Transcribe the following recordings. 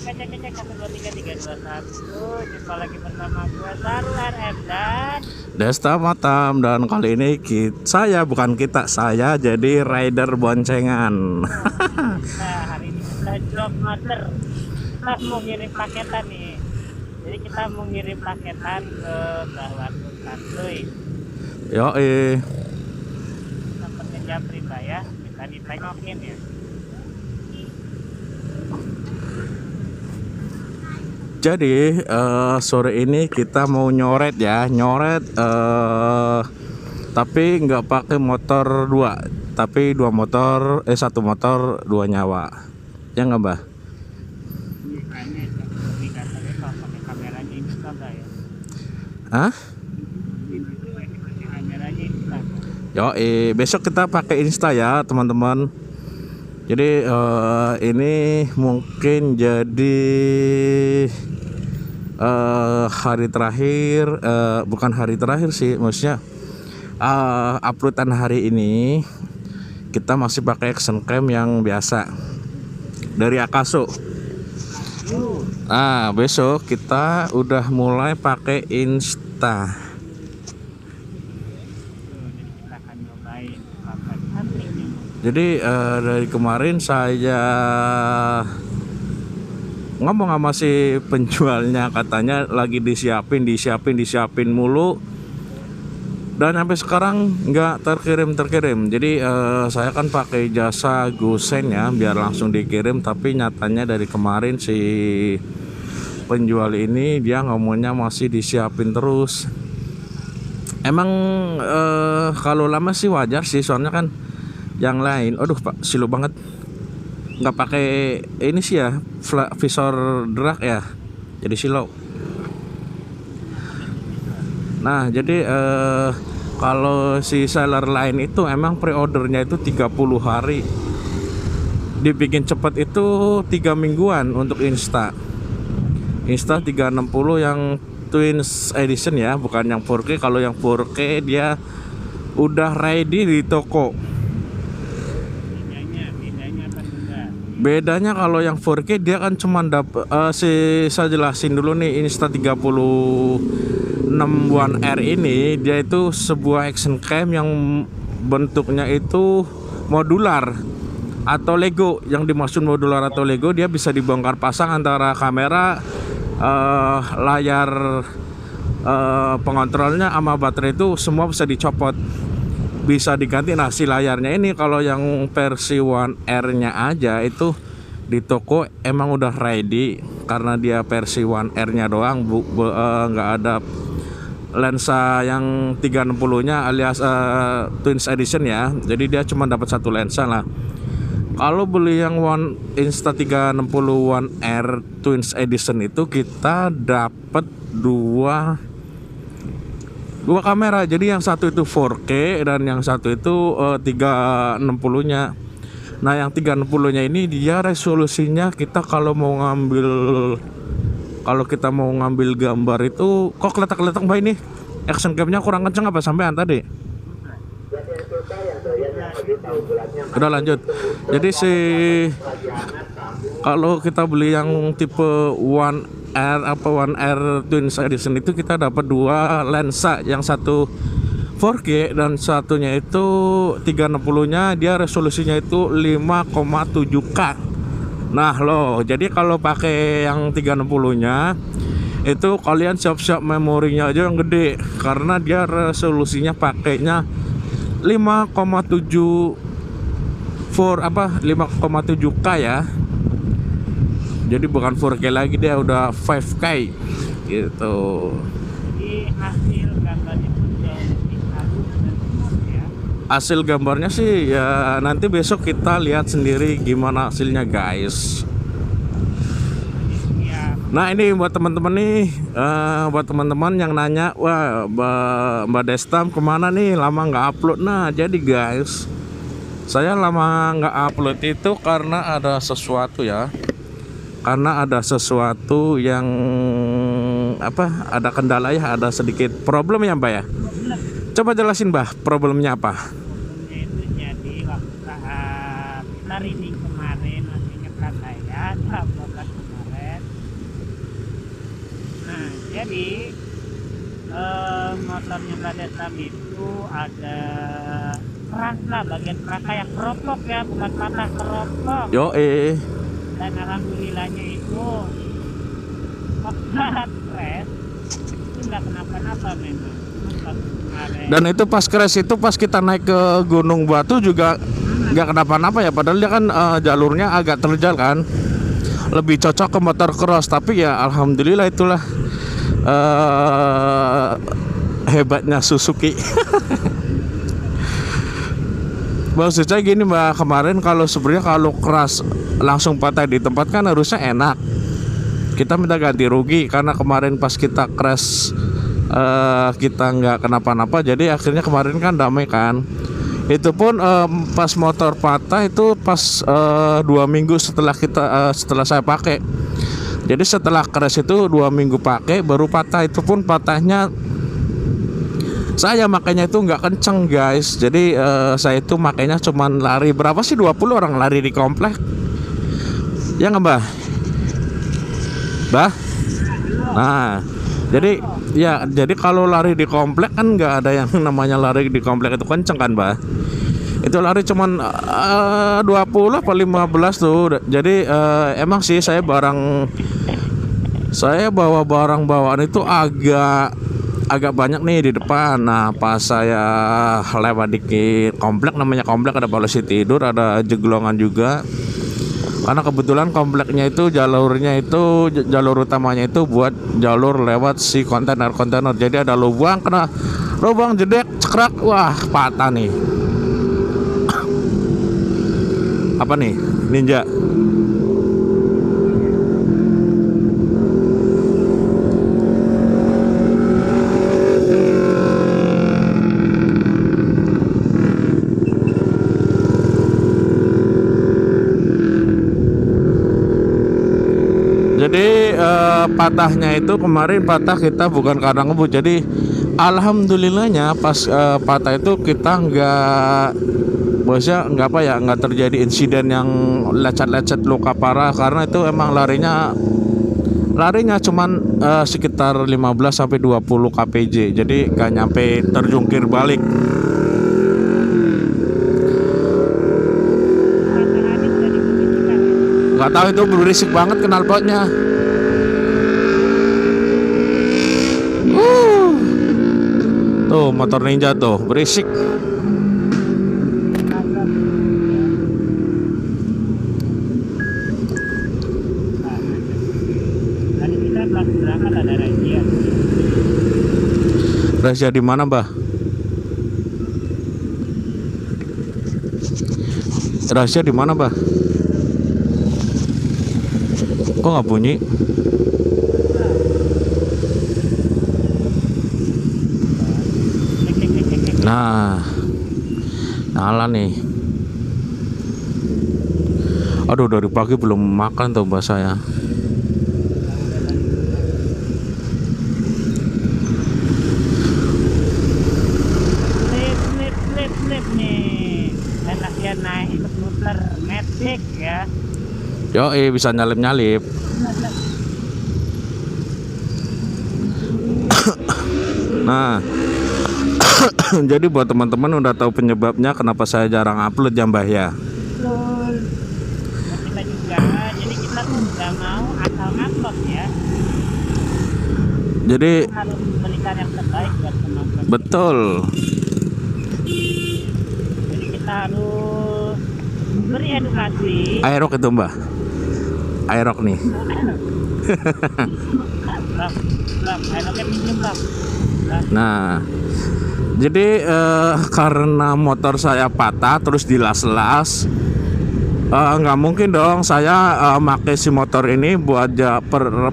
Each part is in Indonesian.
Ngecek ngecek 1 2 3 3 2 1. Jumpa lagi bersama gue Sarul RM dan Desta Matam, dan kali ini saya jadi rider boncengan. nah hari ini kita job master. Kita mau ngirim paketan nih. Jadi kita mau ngirim paketan ke Bawah Santuy. Yoi. Tempatnya Japri Mbak ya. Kita ditengokin ya. Jadi sore ini kita mau nyoret tapi nggak pakai motor dua, tapi satu motor dua nyawa, ya nggak Mbah? Makanya Japri katanya kalau pakai kameranya Insta Mbak ya. Hah? Pakai kameranya Insta. Yoi, besok kita pakai Insta ya teman-teman. Jadi ini mungkin jadi hari terakhir, bukan hari terakhir sih, maksudnya uploadan hari ini kita masih pakai action cam yang biasa dari Akaso. Nah, besok kita udah mulai pakai Insta. Kita akan nyobain pakai antriknya. Jadi dari kemarin saya ngomong sama si penjualnya, katanya lagi disiapin mulu, dan sampai sekarang nggak terkirim. Jadi saya kan pakai jasa GoSend ya, biar langsung dikirim, tapi nyatanya dari kemarin si penjual ini dia ngomongnya masih disiapin terus. Emang kalau lama sih wajar sih, soalnya kan yang lain, aduh Pak, silu banget, nggak pakai ini sih ya, visor drag ya, jadi silau. Nah jadi kalau si seller lain itu emang pre-ordernya itu 30 hari, dibikin cepat itu 3 mingguan untuk Insta 360 yang Twins Edition ya, bukan yang 4K. Kalau yang 4K dia udah ready di toko. Bedanya kalau yang 4K dia kan cuma dapat saya jelasin dulu nih. Insta 36 One R ini dia itu sebuah action cam yang bentuknya itu modular atau Lego. Yang dimaksud modular atau Lego, dia bisa dibongkar pasang antara kamera, layar pengontrolnya sama baterai, itu semua bisa dicopot, bisa diganti. Nah si layarnya ini kalau yang versi One R nya aja itu di toko emang udah ready, karena dia versi One R nya doang, nggak ada lensa yang 360 nya alias Twins Edition ya. Jadi dia cuma dapat satu lensa lah. Kalau beli yang Insta 360 One R Twins Edition itu kita dapat dua kamera. Jadi yang satu itu 4K dan yang satu itu 360 nya. Nah yang 360 nya ini dia resolusinya, kita kalau kita mau ngambil gambar itu kok keletak-keletak Mbak, ini action cam-nya kurang kenceng apa sampean tadi? Udah lanjut. Jadi kalau kita beli yang tipe One R Twins Edition itu kita dapat dua lensa, yang satu 4K dan satunya itu 360-nya, dia resolusinya itu 5,7K. Nah loh, jadi kalau pakai yang 360-nya itu kalian siap-siap memorinya aja yang gede, karena dia resolusinya pakainya 5,7K ya. Jadi bukan 4K lagi, dia udah 5K gitu. Jadi hasil gambar itu jadi halus dan smooth ya. Hasil gambarnya sih ya nanti besok kita lihat sendiri gimana hasilnya guys. Nah ini buat teman-teman nih, buat teman-teman yang nanya, wah Mbak Destam kemana nih, lama nggak upload. Nah jadi guys, saya lama nggak upload itu karena ada sesuatu ya, karena ada sesuatu yang ada kendala ya, ada sedikit problem ya Mbak ya. Coba jelasin Mbak, problemnya apa? Problemnya itu jadi waktu saat kita reading kemarin, masih ingat kan saya upload kemarin, Jadi motornya Bladestam itu ada kerangka, bagian kerangka yang keropok ya, bukan patah, keropok. Yo Dan alhamdulillahnya itu pas crash itu nggak kenapa-napa memang. Pas kemarin. Dan itu pas crash itu pas kita naik ke Gunung Batu juga nggak kenapa-napa ya, padahal dia kan jalurnya agak terjal kan, lebih cocok ke motor cross. Tapi ya alhamdulillah itulah hebatnya Suzuki. Maksud saya gini Mbak, kemarin kalau sebenarnya kalau keras langsung patah di tempat kan harusnya enak, kita minta ganti rugi. Karena kemarin pas kita crash kita nggak kenapa-napa, jadi akhirnya kemarin kan damai kan. Itu pun pas motor patah itu pas 2 minggu setelah saya pakai. Jadi setelah crash itu 2 minggu pakai baru patah. Itu pun patahnya saya makanya itu nggak kenceng guys. Jadi saya itu makanya cuman lari berapa sih, 20 orang lari di komplek. Ya nggak Mbah? Mbah? Nah, jadi kalau lari di komplek kan nggak ada yang namanya lari di komplek itu kenceng kan Mbah. Itu lari cuman 20 apa 15 tuh. Jadi emang sih saya bawa barang bawaan itu agak banyak nih di depan. Nah pas saya lewat di komplek, namanya komplek ada polisi tidur, ada jeglongan juga. Karena kebetulan kompleknya itu jalur utamanya itu buat jalur lewat si kontainer. Jadi ada lubang jedek cekrak, wah patah nih. Apa nih, Ninja? Jadi patahnya itu kemarin patah kita bukan karena ngebut. Jadi alhamdulillahnya pas patah itu kita nggak terjadi insiden yang lecet-lecet luka parah. Karena itu emang larinya cuman sekitar 15 sampai 20 kpj. Jadi nggak nyampe terjungkir balik. Nggak tahu, itu berisik banget knalpotnya. Tuh motor Ninja tuh berisik. Tadi kita berangkat ada razia. Razia di mana Mbah? Razia di mana Mbah? Kok nggak bunyi? Nah, nyala nih. Aduh, dari pagi belum makan tuh Mbak saya. Slip nih. Enaknya naik skuter Matic ya. Yo, bisa nyalip-nyalip. Nah, jadi buat teman-teman udah tahu penyebabnya kenapa saya jarang upload ya Mbah ya. Betul. Kita juga, jadi kita tuh nggak mau asal ngupload ya. Jadi Kita harus memberikan yang terbaik buat penonton. betul. Jadi kita harus beri edukasi. Aerok itu Mbah. Aerok nih. Aeroknya pinjem bang. Nah, jadi karena motor saya patah terus dilas-las, nggak mungkin dong saya pakai si motor ini buat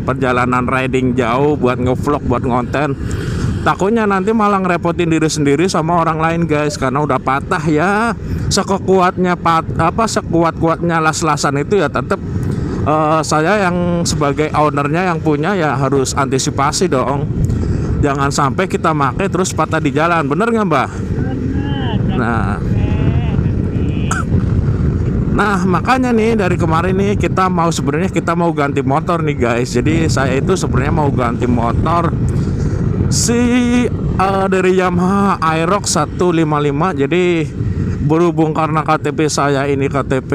perjalanan riding jauh, buat ngevlog, buat ngonten. Takutnya nanti malah ngerepotin diri sendiri sama orang lain guys, karena udah patah ya. Sekuat-kuatnya las-lasan itu ya tetap saya yang sebagai ownernya yang punya ya harus antisipasi dong. Jangan sampai kita pakai terus patah di jalan, bener nggak Mbah? Benar. Nah makanya nih dari kemarin nih sebenarnya kita mau ganti motor nih guys. Jadi saya itu sebenarnya mau ganti motor dari Yamaha Aerox 155. Jadi berhubung karena KTP saya ini KTP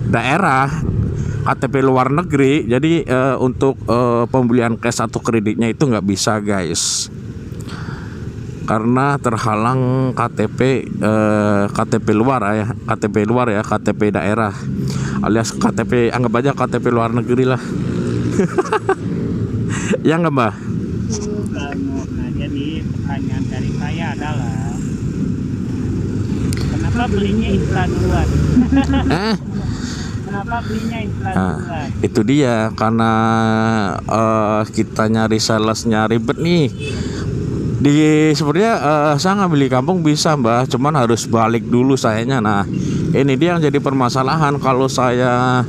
daerah, KTP luar negeri, jadi untuk pembelian cash atau kreditnya itu nggak bisa guys, karena terhalang KTP luar ya, KTP daerah alias KTP, anggap aja KTP luar negeri lah. Ya nggak Mbak? Nah, jadi pertanyaan dari saya adalah kenapa belinya instan duluan? Kenapa belinya instan duluan? Itu dia, karena kita nyari salesnya ribet nih. Sebenarnya saya ngambil di kampung bisa Mbak, cuman harus balik dulu sayanya. Nah ini dia yang jadi permasalahan, kalau saya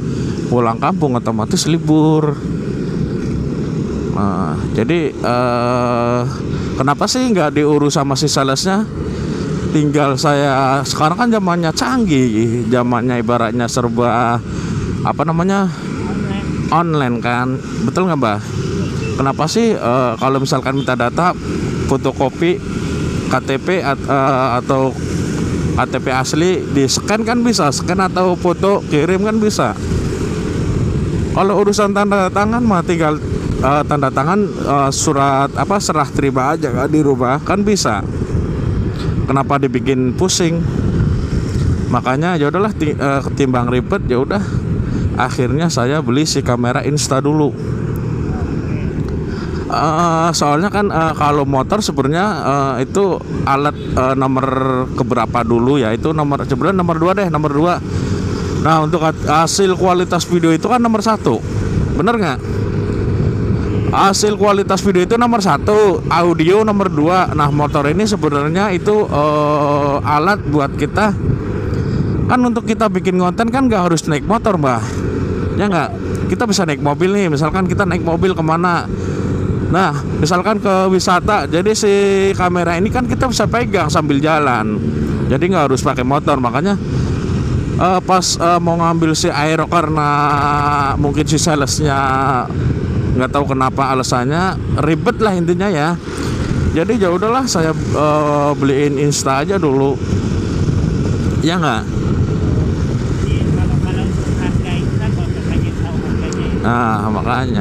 pulang kampung otomatis libur. Nah, jadi kenapa sih nggak diurus sama si salesnya? Tinggal saya, sekarang kan zamannya canggih, zamannya ibaratnya serba online kan, betul nggak Mbak? Kenapa sih kalau misalkan minta data fotokopi KTP atau KTP asli di scan kan bisa, scan atau foto kirim kan bisa. Kalau urusan tanda tangan mah tinggal tanda tangan surat serah terima aja kan, dirubah kan bisa. Kenapa dibikin pusing? Makanya ya udahlah, ketimbang ribet ya udah, akhirnya saya beli si kamera Insta dulu. Soalnya kan kalau motor sebenarnya itu alat nomor keberapa dulu ya, itu sebenarnya nomor 2 deh, nomor 2. Nah untuk hasil kualitas video itu kan nomor 1, bener nggak? Hasil kualitas video itu nomor 1, audio nomor 2. Nah motor ini sebenarnya itu alat buat kita kan, untuk kita bikin konten kan nggak harus naik motor Mbak, ya nggak? Kita bisa naik mobil nih, misalkan kita naik mobil kemana, nah misalkan ke wisata, jadi si kamera ini kan kita bisa pegang sambil jalan, jadi nggak harus pakai motor. Makanya pas mau ngambil si Aero, karena mungkin si salesnya nggak tahu kenapa alasannya ribet lah intinya ya, jadi ya udahlah saya beliin Insta aja dulu, ya nggak? Jadi kalau untuk harga instan, kalau pengen tahu harganya. Nah makanya